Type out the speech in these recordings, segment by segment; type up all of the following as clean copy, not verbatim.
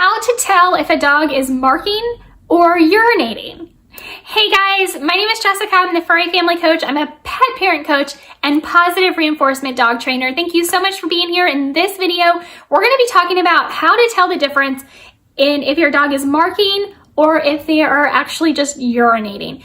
How to tell if a dog is marking or urinating. Hey guys, my name is Jessica. I'm the Furry Family Coach. I'm a pet parent coach and positive reinforcement dog trainer. Thank you so much for being here. In this video, we're going to be talking about how to tell the difference in if your dog is marking or if they are actually just urinating.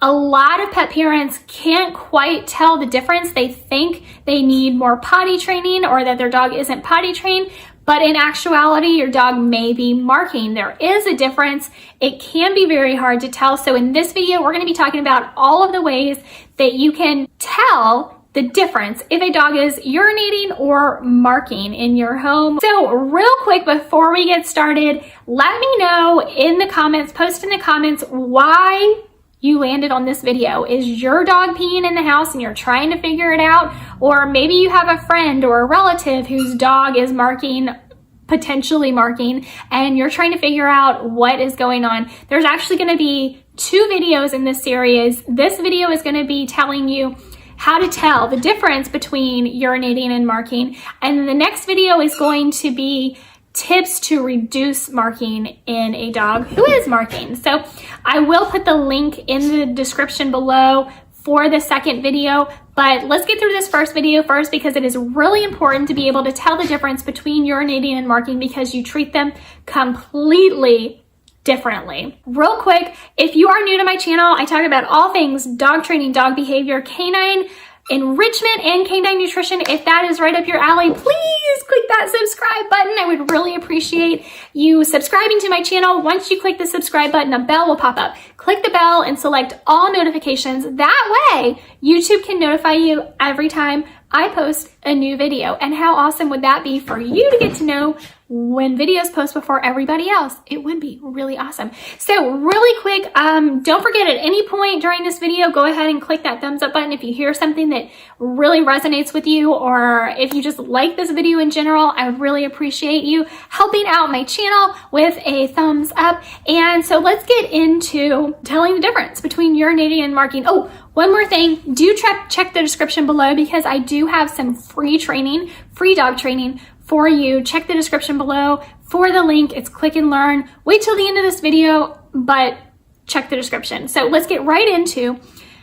A lot of pet parents can't quite tell the difference. They think they need more potty training or that their dog isn't potty trained, but in actuality, your dog may be marking. There is a difference. It can be very hard to tell. So in this video, we're going to be talking about all of the ways that you can tell the difference if a dog is urinating or marking in your home. So real quick, before we get started, let me know in the comments, post in the comments why you landed on this video. Is your dog peeing in the house and you're trying to figure it out? Or maybe you have a friend or a relative whose dog is marking, potentially marking, and you're trying to figure out what is going on. There's actually going to be 2 videos in this series. This video is going to be telling you how to tell the difference between urinating and marking. And the next video is going to be tips to reduce marking in a dog who is marking. So I will put the link in the description below for the second video, but let's get through this first video first because it is really important to be able to tell the difference between urinating and marking because you treat them completely differently. Real quick, if you are new to my channel, I talk about all things dog training, dog behavior, canine enrichment, and canine nutrition. If that is right up your alley, please click that subscribe button. I would really appreciate you subscribing to my channel. Once you click the subscribe button, a bell will pop up. Click the bell and select all notifications. That way, YouTube can notify you every time I post a new video. And how awesome would that be for you to get to know when videos post before everybody else? It would be really awesome. So really quick, don't forget at any point during this video, go ahead and click that thumbs up button if you hear something that really resonates with you, or if you just like this video in general. I would really appreciate you helping out my channel with a thumbs up. And so let's get into telling the difference between urinating and marking. Oh, one more thing, do check the description below because I do have some free training, free dog training for you. Check the description below for the link. It's click and learn. Wait till the end of this video, but check the description. So let's get right into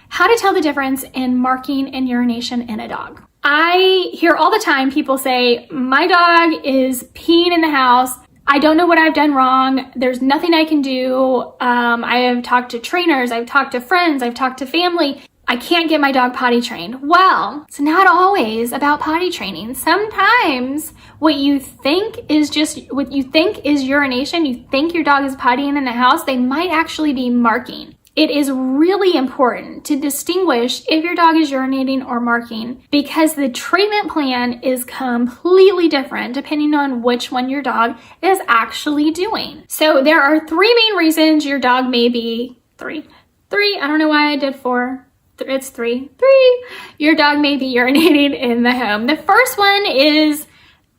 how to tell the difference in marking and urination in a dog. I hear all the time people say, my dog is peeing in the house. I don't know what I've done wrong. There's nothing I can do. I have talked to trainers. I've talked to friends. I've talked to family. I can't get my dog potty trained. Well, it's not always about potty training. Sometimes what you think is urination, you think your dog is pottying in the house, they might actually be marking. It is really important to distinguish if your dog is urinating or marking because the treatment plan is completely different depending on which one your dog is actually doing. So there are 3 main reasons your dog may be three. I don't know why I did 4. It's 3. Your dog may be urinating in the home. The first one is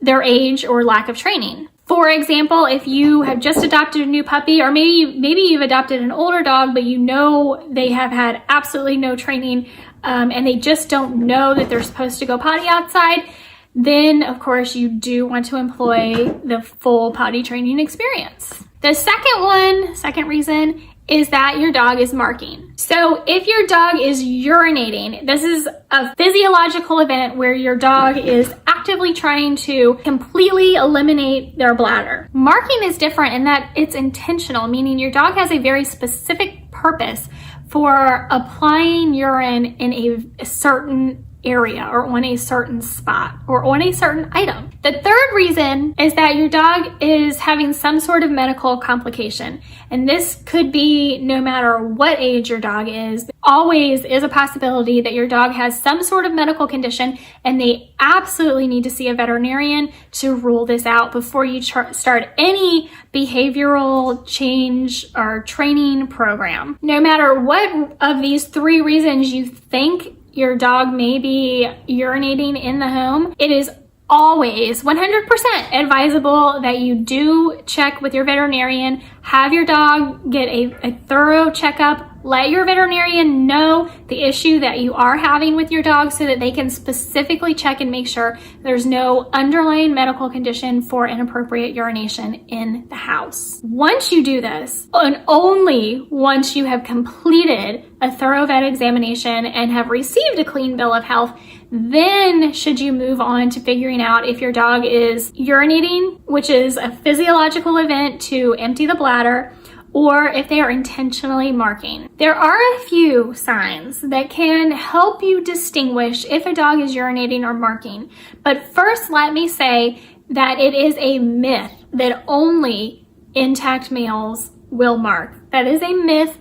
their age or lack of training. For example, if you have just adopted a new puppy, or maybe you've adopted an older dog, but you know they have had absolutely no training and they just don't know that they're supposed to go potty outside, then of course you do want to employ the full potty training experience. The second reason is that your dog is marking. So if your dog is urinating, this is a physiological event where your dog is actively trying to completely eliminate their bladder. Marking is different in that it's intentional, meaning your dog has a very specific purpose for applying urine in a certain area or on a certain spot or on a certain item. The third reason is that your dog is having some sort of medical complication. And this could be no matter what age your dog is. Always is a possibility that your dog has some sort of medical condition and they absolutely need to see a veterinarian to rule this out before you start any behavioral change or training program. No matter what of these 3 reasons you think your dog may be urinating in the home, it is always 100% advisable that you do check with your veterinarian, have your dog get a thorough checkup let your veterinarian know the issue that you are having with your dog so that they can specifically check and make sure there's no underlying medical condition for inappropriate urination in the house. Once you do this, and only once you have completed a thorough vet examination and have received a clean bill of health, then should you move on to figuring out if your dog is urinating, which is a physiological event to empty the bladder, or if they are intentionally marking. There are a few signs that can help you distinguish if a dog is urinating or marking. But first, let me say that it is a myth that only intact males will mark. That is a myth.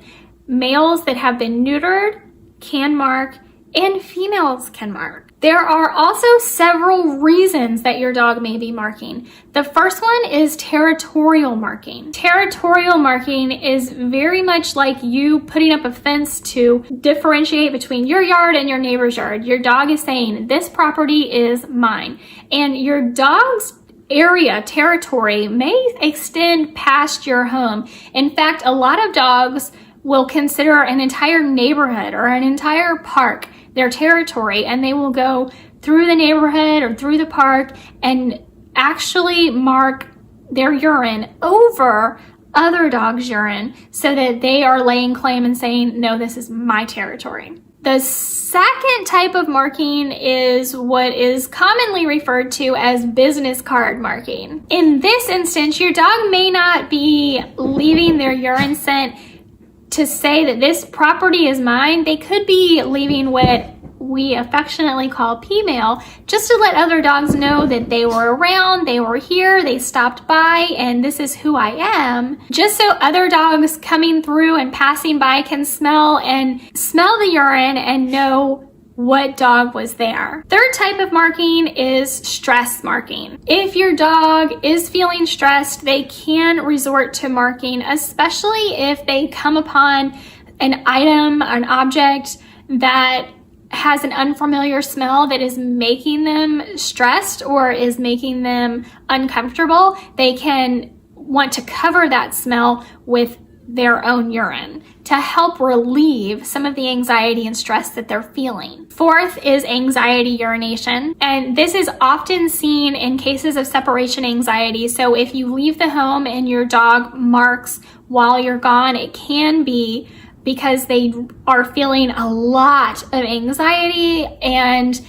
Males that have been neutered can mark, and females can mark. There are also several reasons that your dog may be marking. The first one is territorial marking. Territorial marking is very much like you putting up a fence to differentiate between your yard and your neighbor's yard. Your dog is saying, this property is mine. And your dog's area, territory, may extend past your home. In fact, a lot of dogs will consider an entire neighborhood or an entire park their territory, and they will go through the neighborhood or through the park and actually mark their urine over other dogs' urine so that they are laying claim and saying, no, this is my territory. The second type of marking is what is commonly referred to as business card marking. In this instance, your dog may not be leaving their urine scent to say that this property is mine. They could be leaving what we affectionately call P-mail, just to let other dogs know that they were around, they were here, they stopped by, and this is who I am, just so other dogs coming through and passing by can smell the urine and know what dog was there. Third type of marking is stress marking. If your dog is feeling stressed, they can resort to marking, especially if they come upon an item, an object that has an unfamiliar smell that is making them stressed or is making them uncomfortable. They can want to cover that smell with their own urine to help relieve some of the anxiety and stress that they're feeling. Fourth is anxiety urination, and this is often seen in cases of separation anxiety. So if you leave the home and your dog marks while you're gone, it can be because they are feeling a lot of anxiety, and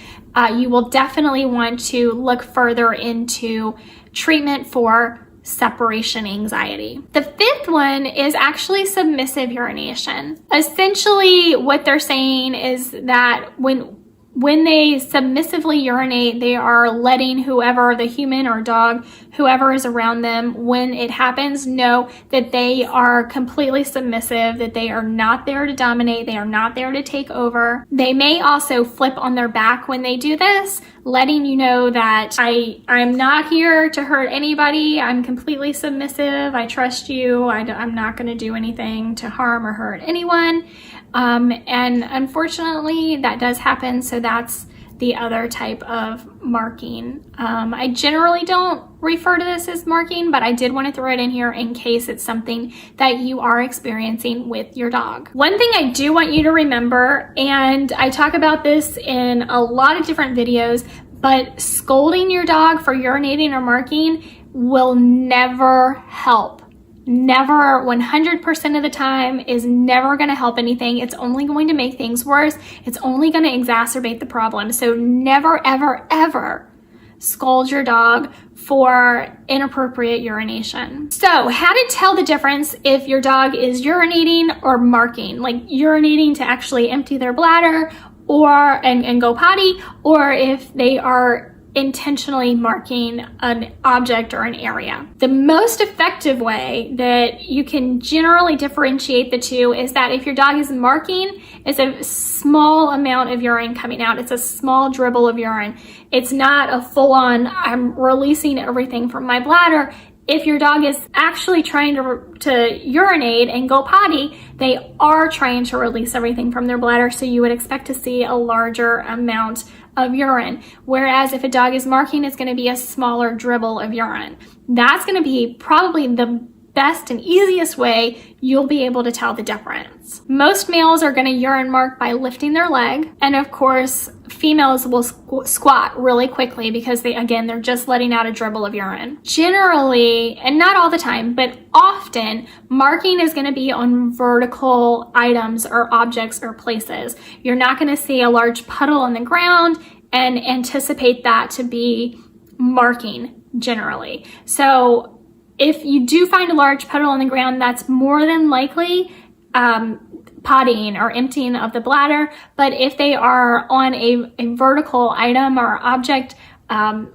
you will definitely want to look further into treatment for separation anxiety. The fifth one is actually submissive urination. Essentially, what they're saying is that when they submissively urinate, they are letting whoever, the human or dog, whoever is around them, when it happens, know that they are completely submissive, that they are not there to dominate, they are not there to take over. They may also flip on their back when they do this, letting you know that I'm not here to hurt anybody, I'm completely submissive, I trust you, I'm not going to do anything to harm or hurt anyone. And unfortunately that does happen, so that's the other type of marking. I generally don't refer to this as marking, but I did want to throw it in here in case it's something that you are experiencing with your dog. One thing I do want you to remember, and I talk about this in a lot of different videos, but scolding your dog for urinating or marking will never help. Never, 100% of the time, is never going to help anything. It's only going to make things worse. It's only going to exacerbate the problem. So never, ever, ever scold your dog for inappropriate urination. So how to tell the difference if your dog is urinating or marking, like urinating to actually empty their bladder or and go potty, or if they are intentionally marking an object or an area. The most effective way that you can generally differentiate the two is that if your dog is marking, it's a small amount of urine coming out. It's a small dribble of urine. It's not a full-on, I'm releasing everything from my bladder. If your dog is actually trying to urinate and go potty, they are trying to release everything from their bladder, so you would expect to see a larger amount of urine. Whereas if a dog is marking, it's going to be a smaller dribble of urine. That's going to be probably the best and easiest way you'll be able to tell the difference. Most males are going to urine mark by lifting their leg, and of course females will squat really quickly because they're just letting out a dribble of urine. Generally, and not all the time, but often, marking is going to be on vertical items or objects or places. You're not going to see a large puddle on the ground and anticipate that to be marking generally. So if you do find a large puddle on the ground, that's more than likely pottying or emptying of the bladder. But if they are on a vertical item or object,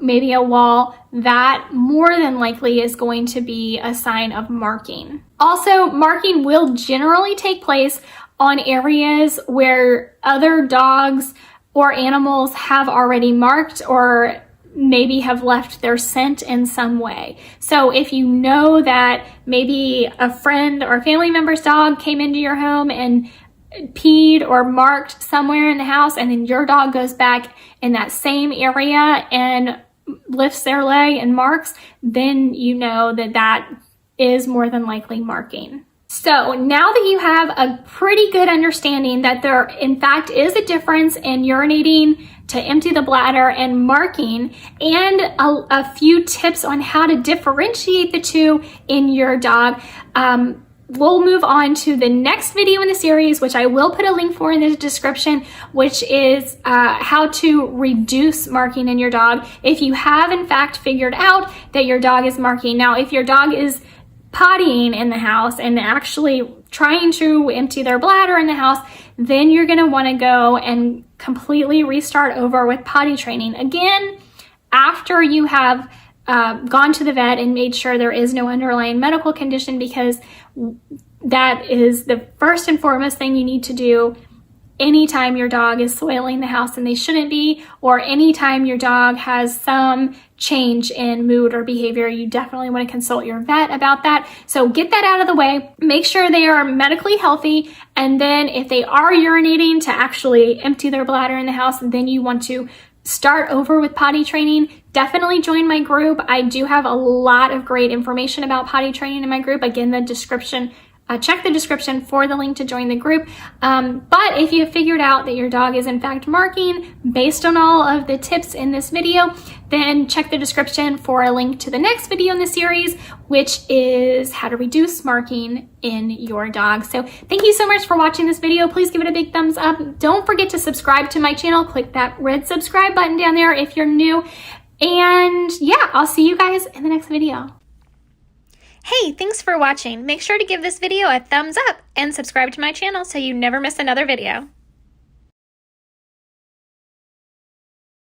maybe a wall, that more than likely is going to be a sign of marking. Also, marking will generally take place on areas where other dogs or animals have already marked or maybe have left their scent in some way. So if you know that maybe a friend or family member's dog came into your home and peed or marked somewhere in the house, and then your dog goes back in that same area and lifts their leg and marks, then you know that that is more than likely marking. So now that you have a pretty good understanding that there in fact is a difference in urinating to empty the bladder and marking, and a few tips on how to differentiate the two in your dog, we'll move on to the next video in the series, which I will put a link for in the description, which is how to reduce marking in your dog if you have in fact figured out that your dog is marking. Now, if your dog is pottying in the house and actually trying to empty their bladder in the house, then you're going to want to go and completely restart over with potty training. Again, after you have gone to the vet and made sure there is no underlying medical condition, because that is the first and foremost thing you need to do anytime your dog is soiling the house and they shouldn't be, or anytime your dog has some change in mood or behavior. You definitely want to consult your vet about that. So get that out of the way, make sure they are medically healthy, and then if they are urinating to actually empty their bladder in the house, then you want to start over with potty training. Definitely join my group. I do have a lot of great information about potty training in my group. Again, the description, check the description for the link to join the group. But if you have figured out that your dog is in fact marking based on all of the tips in this video, then check the description for a link to the next video in the series, which is how to reduce marking in your dog. So thank you so much for watching this video. Please give it a big thumbs up. Don't forget to subscribe to my channel. Click that red subscribe button down there if you're new. And yeah, I'll see you guys in the next video. Hey, thanks for watching. Make sure to give this video a thumbs up and subscribe to my channel so you never miss another video.